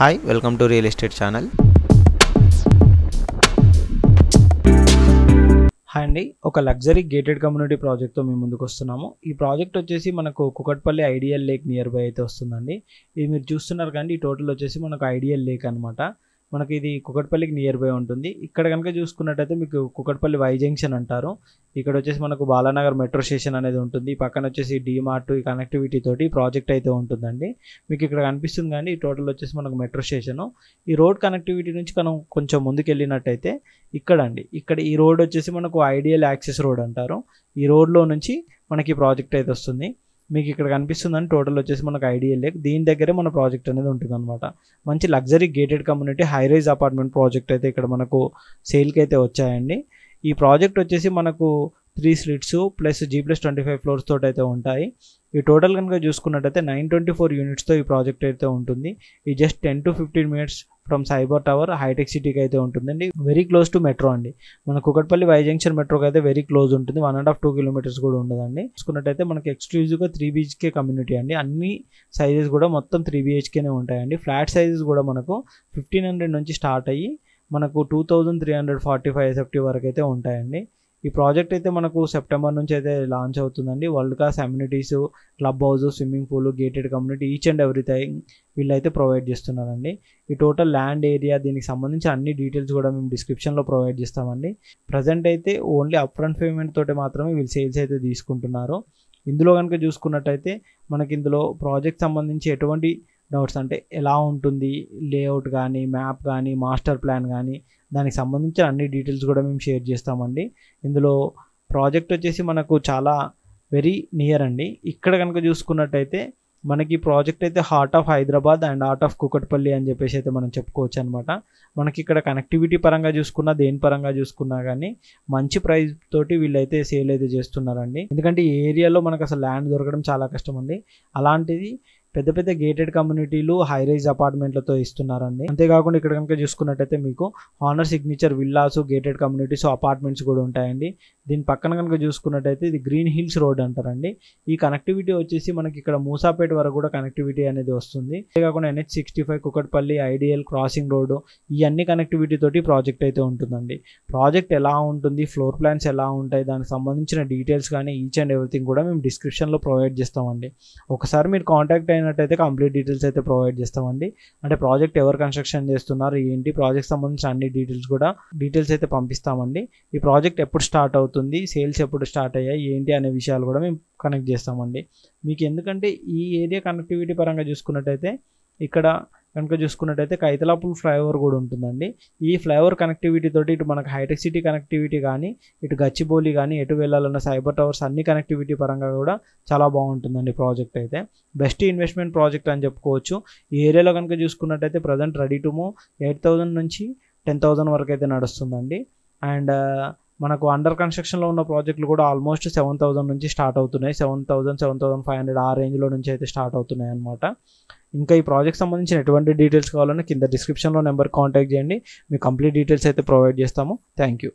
Hi, welcome to Real Estate Channel. Hi అండి, ఒక luxury gated community ప్రాజెక్ట్తో మేము ముందుకు వస్తున్నాము. ఈ ప్రాజెక్ట్ వచ్చేసి మనకు Kukatpally ideal lake near by అయితే వస్తుందండి. ఇది మీరు చూస్తున్నారు కానీ ఈ టోటల్ వచ్చేసి మనకు ఐడియల్ లేక్ అనమాట. మనకి ఇది కుకట్పల్లికి నియర్ బై ఉంటుంది. ఇక్కడ కనుక చూసుకున్నట్టయితే మీకు కుకట్పల్లి వై జంక్షన్ అంటారు. ఇక్కడ వచ్చేసి మనకు బాలానగర్ మెట్రో స్టేషన్ అనేది ఉంటుంది. పక్కన వచ్చేసి డీమార్ట్ ఈ కనెక్టివిటీ తోటి ప్రాజెక్ట్ అయితే ఉంటుందండి. మీకు ఇక్కడ కనిపిస్తుంది కానీ ఈ టోటల్ వచ్చేసి మనకు మెట్రో స్టేషను. ఈ రోడ్ కనెక్టివిటీ నుంచి మనం కొంచెం ముందుకు వెళ్ళినట్టయితే ఇక్కడ ఈ రోడ్ వచ్చేసి మనకు ఐడియల్ యాక్సెస్ రోడ్ అంటారు. ఈ రోడ్లో నుంచి మనకి ప్రాజెక్ట్ అయితే వస్తుంది. మీకు ఇక్కడ కనిపిస్తుందని టోటల్ వచ్చేసి మనకు ఐడియల్ లేక్, దీని దగ్గరే మన ప్రాజెక్ట్ అనేది ఉంటుంది అనమాట. మంచి luxury gated community high rise apartment project అయితే ఇక్కడ మనకు సేల్కి అయితే వచ్చాయండి. ఈ ప్రాజెక్ట్ వచ్చేసి మనకు 3 స్ట్రీట్స్ ప్లస్ G+25 ఫ్లోర్స్ తోటి అయితే ఉంటాయి. ఈ టోటల్ కనుక చూసుకున్నట్టయితే 924 యూనిట్స్తో ఈ ప్రాజెక్ట్ అయితే ఉంటుంది. ఈ just 10 to 15 minutes from cyber tower hitech సిటీకి అయితే ఉంటుందండి. వెరీ క్లోజ్ టు మెట్రో అండి. మన కుకట్పల్లి వై జంక్షన్ మెట్రోకి అయితే వెరీ క్లోజ్ ఉంటుంది. 1.5-2 kilometers కూడా ఉండదండి. చూసుకున్నట్టయితే మనకి ఎక్స్క్లూజివ్గా 3 BHK కమ్యూనిటీ అండి. అన్ని సైజెస్ కూడా మొత్తం 3 BHKనే ఉంటాయండి. ఫ్లాట్ సైజెస్ కూడా మనకు 1500 నుంచి స్టార్ట్ అయ్యి మనకు 2345 SFT వరకు అయితే ఉంటాయండి. ఈ ప్రాజెక్ట్ అయితే మనకు సెప్టెంబర్ నుంచి అయితే లాంచ్ అవుతుందండి. World class amenities, club house, swimming pool, gated community each and everything వీళ్ళైతే ప్రొవైడ్ చేస్తున్నారండి. ఈ టోటల్ ల్యాండ్ ఏరియా దీనికి సంబంధించి అన్ని డీటెయిల్స్ కూడా మేము డిస్క్రిప్షన్లో ప్రొవైడ్ చేస్తామండి. ప్రజెంట్ అయితే ఓన్లీ అప్ఫ్రంట్ పేమెంట్ తోటి మాత్రమే వీళ్ళు సేల్స్ అయితే తీసుకుంటున్నారు. ఇందులో కనుక చూసుకున్నట్టయితే మనకి ఇందులో ప్రాజెక్ట్ సంబంధించి ఎటువంటి డౌట్స్ అంటే ఎలా ఉంటుంది లేఅవుట్ కానీ, మ్యాప్ కానీ, మాస్టర్ ప్లాన్ కానీ దానికి సంబంధించిన అన్ని డీటెయిల్స్ కూడా మేము షేర్ చేస్తామండి. ఇందులో ప్రాజెక్ట్ వచ్చేసి మనకు చాలా వెరీ నియర్ అండి. ఇక్కడ కనుక చూసుకున్నట్టయితే మనకి ప్రాజెక్ట్ అయితే heart of Hyderabad and heart of Kukatpally అని చెప్పేసి అయితే మనం చెప్పుకోవచ్చు అనమాట. మనకి ఇక్కడ కనెక్టివిటీ పరంగా చూసుకున్నా, దేని పరంగా చూసుకున్నా కానీ మంచి ప్రైస్ తోటి వీళ్ళైతే సేల్ అయితే చేస్తున్నారండి. ఎందుకంటే ఈ ఏరియాలో మనకు అసలు ల్యాండ్ దొరకడం చాలా కష్టం అండి. అలాంటిది పెద్ద పెద్ద గేటెడ్ కమ్యూనిటీలు హై రైజ్ అపార్ట్మెంట్లతో ఇస్తున్నారండి. అంతేకాకుండా ఇక్కడ కనుక చూసుకున్నట్టయితే మీకు honour signature villas, gated communities, apartments కూడా ఉంటాయండి. దీని పక్కన కనుక చూసుకున్నట్టయితే ఇది గ్రీన్ హిల్స్ రోడ్ అంటారండి. ఈ కనెక్టివిటీ వచ్చేసి మనకి ఇక్కడ మూసాపేట వరకు కూడా కనెక్టివిటీ అనేది వస్తుంది. అంతేకాకుండా NH65 Kukatpally ideal crossing road ఇవన్నీ కనెక్టివిటీ తోటి ప్రాజెక్ట్ అయితే ఉంటుందండి. ప్రాజెక్ట్ ఎలా ఉంటుంది, ఫ్లోర్ ప్లాన్స్ ఎలా ఉంటాయి, దానికి సంబంధించిన డీటెయిల్స్ కానీ ఈచ్ అండ్ ఎవ్రీథింగ్ కూడా మేము డిస్క్రిప్షన్లో ప్రొవైడ్ చేస్తామండి. ఒకసారి మీరు కాంటాక్ట్ అయినట్టయితే కంప్లీట్ డీటెయిల్స్ అయితే ప్రొవైడ్ చేస్తామండి. అంటే ప్రాజెక్ట్ ఎవరు కన్స్ట్రక్షన్ చేస్తున్నారు ఏంటి, ప్రాజెక్ట్ సంబంధించిన అన్ని డీటెయిల్స్ అయితే పంపిస్తామండి. ఈ ప్రాజెక్ట్ ఎప్పుడు స్టార్ట్ అవుతుంది, సేల్స్ ఎప్పుడు స్టార్ట్ అయ్యాయి ఏంటి అనే విషయాలు కూడా మేము కనెక్ట్ చేస్తామండి. మీకు ఎందుకంటే ఈ ఏరియా కనెక్టివిటీ పరంగా చూసుకున్నట్టయితే ఇక్కడ కనుక చూసుకున్నట్టయితే కైతలాపూల్ ఫ్లైఓవర్ కూడా ఉంటుందండి. ఈ ఫ్లైఓవర్ కనెక్టివిటీ తోటి ఇటు మనకు హైటెక్ సిటీ కనెక్టివిటీ కానీ, ఇటు గచ్చిబౌలి కానీ, ఎటు వెళ్ళాలన్న సైబర్ టవర్స్ అన్ని కనెక్టివిటీ పరంగా కూడా చాలా బాగుంటుందండి. ప్రాజెక్ట్ అయితే బెస్ట్ ఇన్వెస్ట్మెంట్ ప్రాజెక్ట్ అని చెప్పుకోవచ్చు. ఈ ఏరియాలో కనుక చూసుకున్నట్టయితే ప్రజెంట్ రెడీ టు మూవ్ 8,000 నుంచి 10,000 వరకు అయితే నడుస్తుందండి. అండ్ మనకు అండర్ కన్స్ట్రక్షన్లో ఉన్న ప్రాజెక్టులు కూడా ఆల్మోస్ట్ 7,000 నుంచి స్టార్ట్ అవుతున్నాయి. 7,000, 7,500 ఆ రేంజ్లో నుంచి అయితే స్టార్ట్ అవుతున్నాయి అనమాట. ఇంకా ఈ ప్రాజెక్ట్ సంబంధించిన ఎటువంటి డీటెయిల్స్ కావాలన్నా కింద డిస్క్రిప్షన్లో నెంబర్ కాంటాక్ట్ చేయండి. మీకు కంప్లీట్ డీటెయిల్స్ అయితే ప్రొవైడ్ చేస్తాము. Thank you.